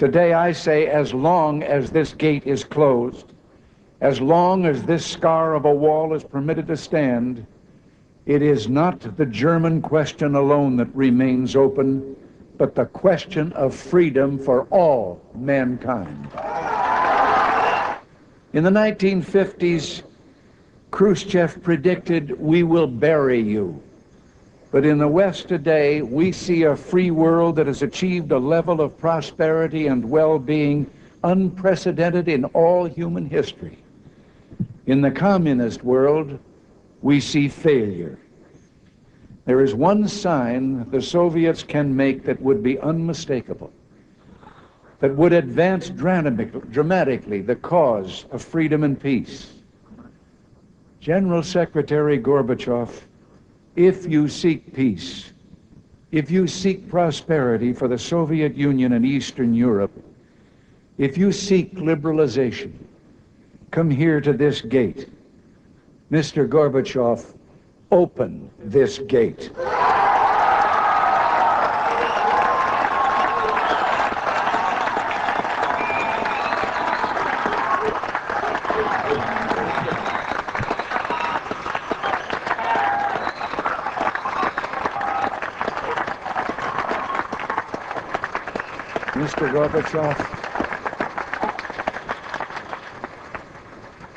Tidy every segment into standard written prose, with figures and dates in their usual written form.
Today I say, as long as this gate is closed, as long as this scar of a wall is permitted to stand, it is not the German question alone that remains open, but the question of freedom for all mankind. In the 1950s, Khrushchev predicted, "We will bury you." But in the West today, we see a free world that has achieved a level of prosperity and well-being unprecedented in all human history. In the communist world, we see failure. There is one sign the Soviets can make that would be unmistakable, that would advance dramatically the cause of freedom and peace. General Secretary Gorbachev, if you seek peace, if you seek prosperity for the Soviet Union and Eastern Europe, if you seek liberalization, come here to this gate. Mr. Gorbachev, open this gate.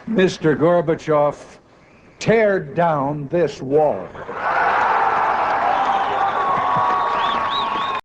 Mr. Gorbachev, tear down this wall.